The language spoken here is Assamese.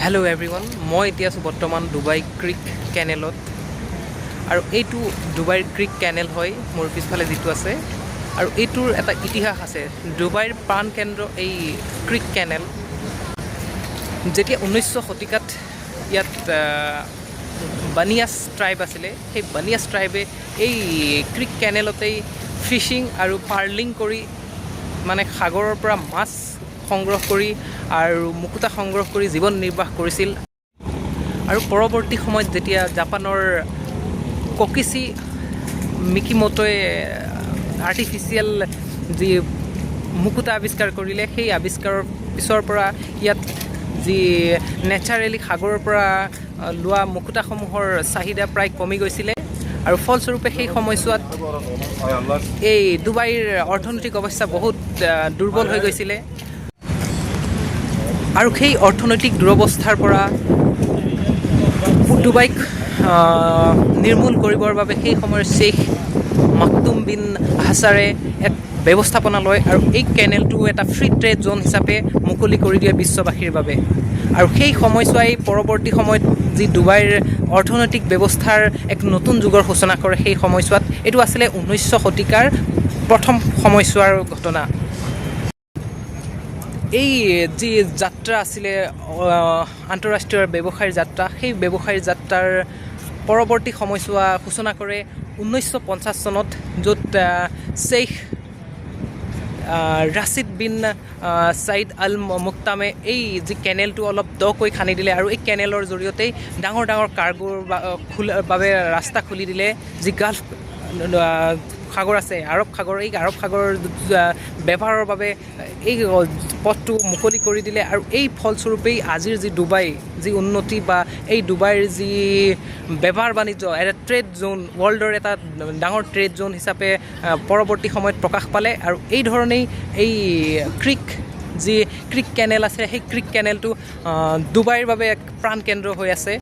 হেল্ল' এভৰিৱান, মই এতিয়া আছোঁ বৰ্তমান ডুবাই ক্ৰিক কেনেলত। আৰু এইটো ডুবাইৰ ক্ৰিক কেনেল হয়, মোৰ পিছফালে যিটো আছে। আৰু এইটোৰ এটা ইতিহাস আছে। ডুবাইৰ প্ৰাণকেন্দ্ৰ এই ক্ৰিক কেনেল। যেতিয়া 19শ শতিকাত ইয়াত বানিয়াছ ট্ৰাইব আছিলে, সেই বানিয়াছ ট্ৰাইবে এই ক্ৰিক কেনেলতেই ফিছিং আৰু পাৰ্লিং কৰি, মানে সাগৰৰ পৰা মাছ সংগ্ৰহ কৰি আৰু মুকুতা সংগ্ৰহ কৰি জীৱন নিৰ্বাহ কৰিছিল। আৰু পৰৱৰ্তী সময়ত যেতিয়া জাপানৰ ককিচি মিকিমোটোৱে আৰ্টিফিচিয়েল যি মুকুতা আৱিষ্কাৰ কৰিলে, সেই আৱিষ্কাৰৰ পিছৰ পৰা ইয়াত যি নেচাৰেলি সাগৰৰ পৰা লোৱা মুকুতাসমূহৰ চাহিদা প্ৰায় কমি গৈছিলে। আৰু ফলস্বৰূপে সেই সময়ছোৱাত এই ডুবাইৰ অৰ্থনৈতিক অৱস্থা বহুত দুৰ্বল হৈ গৈছিলে। আৰু সেই অৰ্থনৈতিক দুৰৱস্থাৰ পৰা ডুবাইক নিৰ্মূল কৰিবৰ বাবে সেই সময়ৰ শ্বেইখ মাকটুম বিন হাছাৰে এক ব্যৱস্থাপনা লয় আৰু এই কেনেলটো এটা ফ্ৰী ট্ৰেড জ'ন হিচাপে মুকলি কৰি দিয়ে বিশ্ববাসীৰ বাবে। আৰু সেই সময়ছোৱাই পৰৱৰ্তী সময়ত যি ডুবাইৰ অৰ্থনৈতিক ব্যৱস্থাৰ এক নতুন যুগৰ সূচনা কৰে। সেই সময়ছোৱাত এইটো আছিলে 19শ শতিকাৰ প্ৰথম সময়ছোৱাৰ ঘটনা। এই যি যাত্ৰা আছিলে আন্তঃৰাষ্ট্ৰীয় ব্যৱসায়ীৰ যাত্ৰা, সেই ব্যৱসায়ীৰ যাত্ৰাৰ পৰৱৰ্তী সময়ছোৱা সূচনা কৰে 1950 চনত, য'ত শ্বেইখ ৰাছিদ বিন ছাইদ আল মুক্তামে এই যি কেনেলটো অলপ দকৈ খান্দি দিলে আৰু এই কেনেলৰ জৰিয়তেই ডাঙৰ ডাঙৰ কাৰ্গোৰ বাবে ৰাস্তা খুলি দিলে। যি গাল্ফ সাগৰ আছে, আৰৱ সাগৰ, এই আৰৱ সাগৰৰ ব্যৱহাৰৰ বাবে এই পথটো মুকলি কৰি দিলে। আৰু এই ফলস্বৰূপেই আজিৰ যি ডুবাই, যি উন্নতি বা এই ডুবাইৰ যি ব্যৱহাৰ বাণিজ্য, এটা ট্ৰেড জ'ন, ৱৰ্ল্ডৰ এটা ডাঙৰ ট্ৰেড জ'ন হিচাপে পৰৱৰ্তী সময়ত প্ৰকাশ পালে। আৰু এই ধৰণেই এই ক্ৰিক কেনেল আছে, সেই ক্ৰিক কেনেলটো ডুবাইৰ বাবে এক প্ৰাণকেন্দ্ৰ হৈ আছে।